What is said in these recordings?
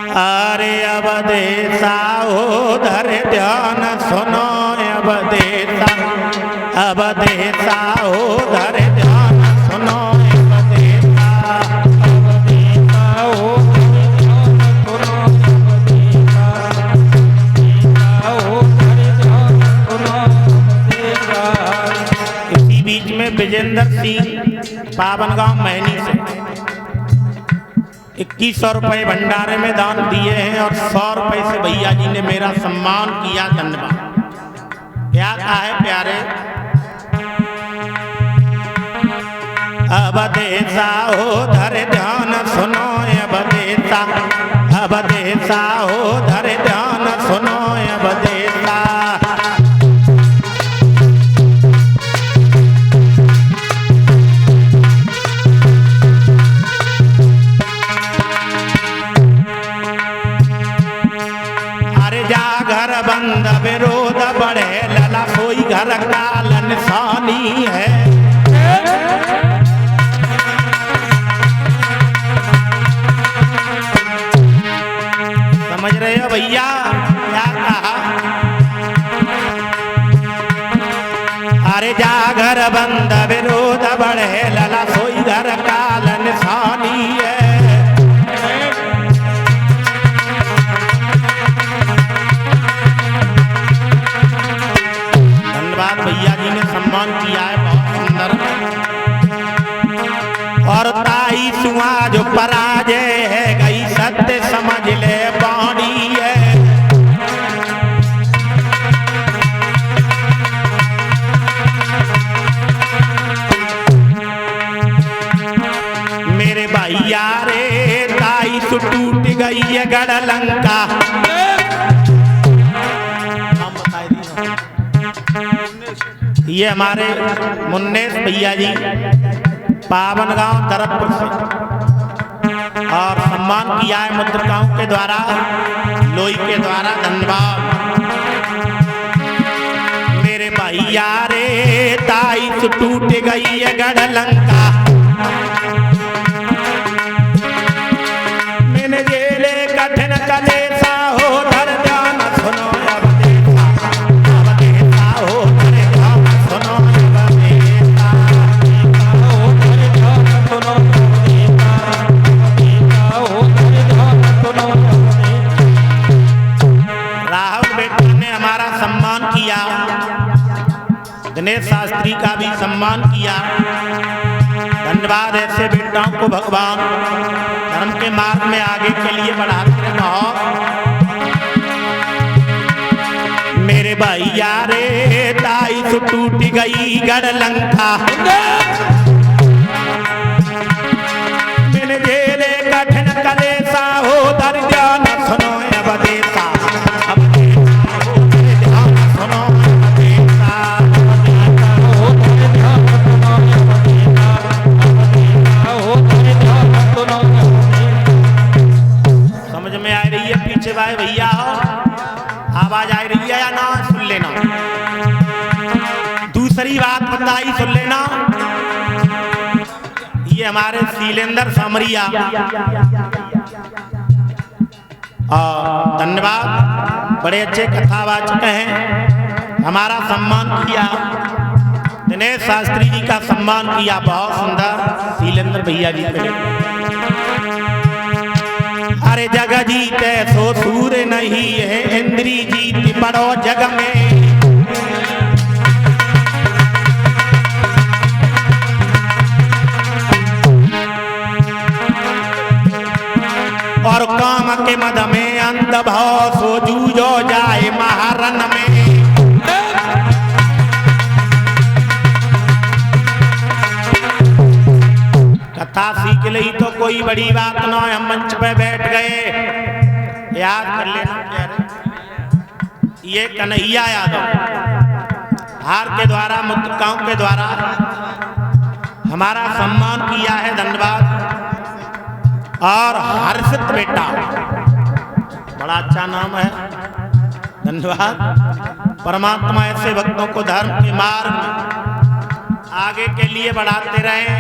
अरे अवधेशा हो धर ध्यान सुनो अवधेशा, अवधेशा हो धर ध्यान सुनो अवधेशा, अवधेशा हो बीच में विजेंद्र सिंह पावनगांव मैनी से 2100 रुपये भंडारे में दान दिए हैं और 100 रुपये से भैया जी ने मेरा सम्मान किया। धन्यवाद। क्या कहा है प्यारे? अवधेशा हो धर ध्यान सुनो अवधेशा, अवधेशा हो धर ध्यान सुनो अवधेशा। घर बंद विरोध बढ़े लला कोई घर काल निशानी है। समझ रहे हो भैया क्या कहा? अरे जा घर बंद विरोध बढ़े लला कोई घर काल निशानी है। भैया जी ने सम्मान किया है बहुत सुंदर। और ताई सुआ जो पराजय है गई सत्य समझ ले बाणी है। मेरे भैया रे ताई सु टूट गई है गढ़ लंका। ये हमारे मुन्नेश भैया जी पावनगांव तरफपुर से और सम्मान किया है मुद्रिकाओं के द्वारा, लोई के द्वारा। धन्यवाद। मेरे भैया रे ताई से टूट गई है गढ़ लंका। मैंने जेले कठिन कलेसा हो धर ध्यान सुनो किया। दिनेश शास्त्री का भी सम्मान किया। धन्यवाद। ऐसे बेटाओं को भगवान धर्म के मार्ग में आगे के लिए बढ़ाते रहो। मेरे भैया रे ताई से टूट गई गढ़ लंका। मैंने जेले कठिन कलेसा हो धर ध्यान सुनो अवधेशा। भाई भैया हो आवाज आ रही है या ना? सुन लेना। दूसरी बात बताई सुन लेना। ये हमारे शीलेंद्र समरिया धन्यवाद, बड़े अच्छे कथावाचक हैं। हमारा सम्मान किया। दिनेश शास्त्री जी का सम्मान किया बहुत सुंदर शीलेंद्र भैया जी के। अरे जग जीते सो सूर नहीं है इंद्री जीत बड़ो जग में। और काम के मद में अंत भाव सो जूझो जाए महारन में। कथा सीख ली तो कोई बड़ी बात ना है। हम मंच पे बैठ गए, याद कर लेना प्यारे, ये कन्हैया यादव हार के द्वारा मुद्रिकाओं के द्वारा हमारा सम्मान किया है। धन्यवाद। और हर्षित बेटा बड़ा अच्छा नाम है। धन्यवाद। परमात्मा ऐसे भक्तों को धर्म के मार्ग में आगे के लिए बढ़ाते रहे।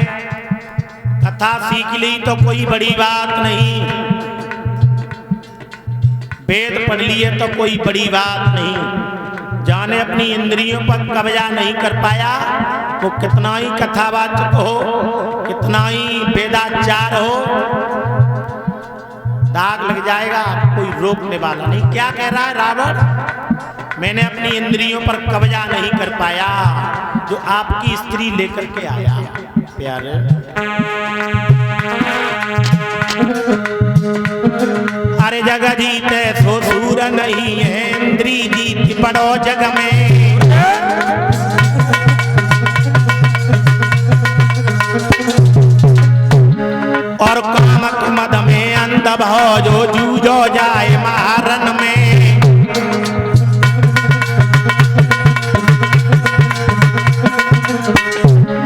कथा सीख ली तो कोई बड़ी बात नहीं। वेद पढ़ लिए तो कोई बड़ी बात नहीं, जाने अपनी इंद्रियों पर कब्जा नहीं कर पाया वो कितना ही कथावाचक हो, कितना ही वेदाचार हो, दाग लग जाएगा, कोई रोकने वाला नहीं। क्या कह रहा है रावण? मैंने अपनी इंद्रियों पर कब्जा नहीं कर पाया जो आपकी स्त्री लेकर के आया। प्यारे अरे जग जीते सो सूर नहीं है, इंद्री जीत पड़ो जग में। और कामक मद में अंध भव जो जूझो जाए महारन में।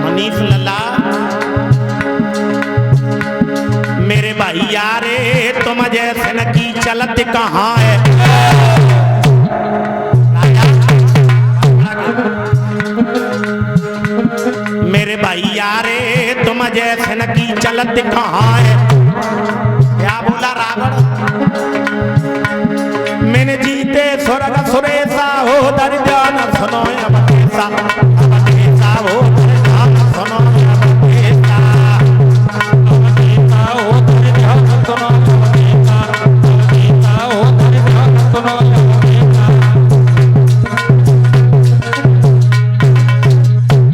मनीष लला मेरे भैया रे तुम जैसे न की चलत कहाँ है। मेरे भैया रे तुम जैसे न की चलत कहाँ है। क्या बोला रावण? मैंने जीते स्वर्ग सुरेशा हो दर्जन सुनो अवधेशा, अवधेशा हो दर्जन सुनो अवधेशा, अवधेशा हो दर्जन सुनो अवधेशा, अवधेशा हो दर्जन सुनो अवधेशा।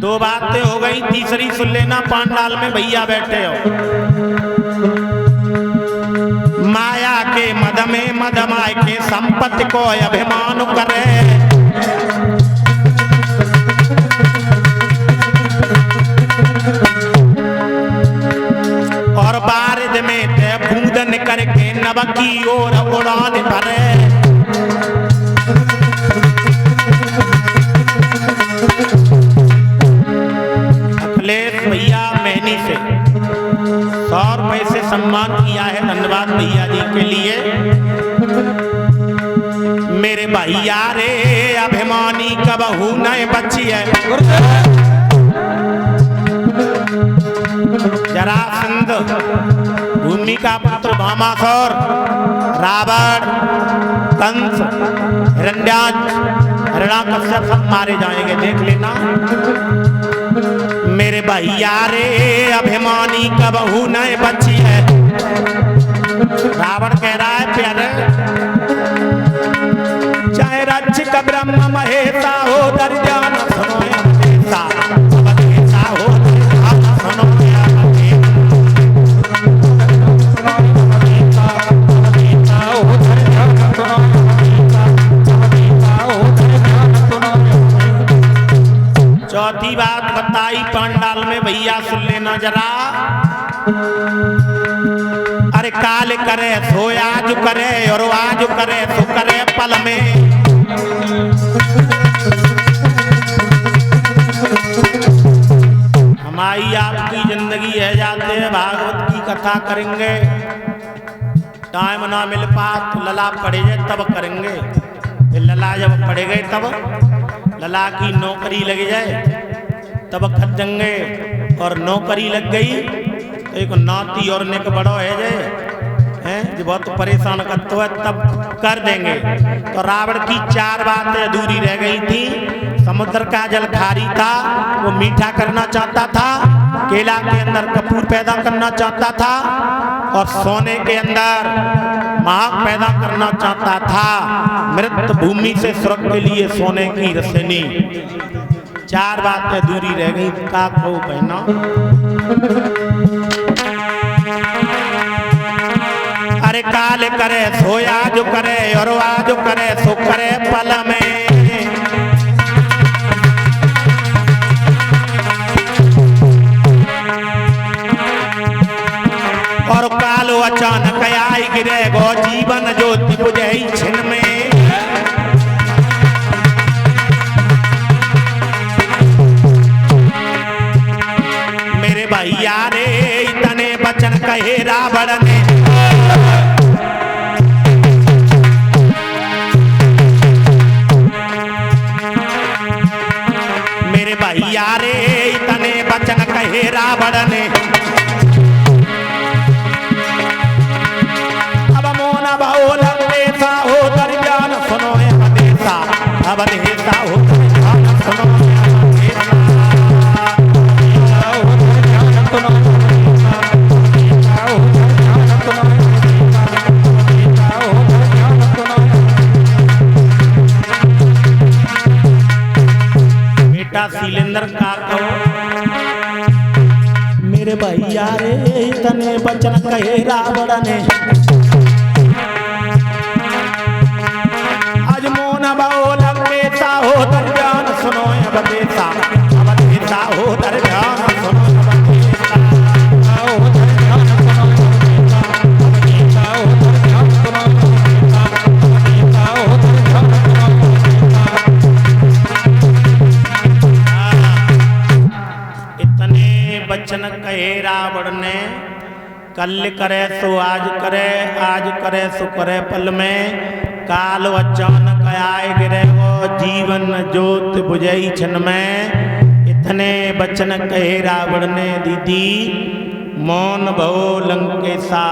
दो बातें हो गई, तीसरी सुन लेना। पांडाल में भैया बैठे हो, माया के मद में मदमाय के संपत्ति को अभिमान करे। और बारिश में ते बूंदन करके नभ की ओर उड़ान भरे। अखिलेश भैया मैनी से 100 रुपए से सम्मान किया है, धन्यवाद भैया जी के लिए। मेरे भैया रे अभिमानी कबहू न बची है। जरासंध भूमि का पुत्र भामासुर, रावण, कंस, हिरण्याक्ष, हिरण्याकश्यप सब मारे जाएंगे, देख लेना। मेरे भैया रे अभिमानी कबहू न बची है। रावण कह रहा है प्यारे, चाहे रक्षक ब्रह्म महेशा हो दर्जन सुनो अवधेशा, अवधेशा हो दर्जन सुनो अवधेशा, अवधेशा हो दर्जन सुनो अवधेशा, अवधेशा हो दर्जन सुनो। चौथी बात बताई पांडाल में भैया, सुन लेना जरा। अरे काल करे सो आज करे और आज करे सो करे पल में। हमारी आपकी जिंदगी है, जाते हैं भागवत की कथा करेंगे, टाइम ना मिल पात लला पड़े जाए तब करेंगे। फिर लला जब पड़े गए तब लला की नौकरी लग जाए तब खजेंगे। और नौकरी लग गई तो एक नाती और निक बड़ो है हैं जो बहुत परेशान करते है तब कर देंगे। तो रावण की 4 बातें अधूरी रह गई थी। समुद्र का जल खारी था, वो मीठा करना चाहता था। केला के अंदर कपूर पैदा करना चाहता था और सोने के अंदर महक पैदा करना चाहता था। मृत भूमि से स्वर्ग के लिए सोने की रसनी। 4 बातें अधूरी रह गई। का कहो बहना? अरे काल करे सो आज करे और आज करे सो करे पल में। और कालो अचानक आई गिरे गो जीवन ज्योति बुझे छिन में। मेरे भैया रे इतने वचन कहे रावण ने। मेरे भैया रे इतने वचन कहे रावण ने। अब मोन बहुल देसा हो प्यारे इतने बचन कहे रावण ने आज मोन बहु लंकेता हो दर्जान सुनो अवधेता अवधेता हो दर्जान सुनो अवधेता हो दर्जान सुनो अवधेता हो दर्जान सुनो अवधेता हो दर्जान सुनो। इतने बचन कहे रावण ने कल करे सो आज करे सो करे पल में काल अचानक आए गिरे वो जीवन ज्योत बुझई छन में इतने बचन कहे रावण ने दीदी मौन भो लंकेसा।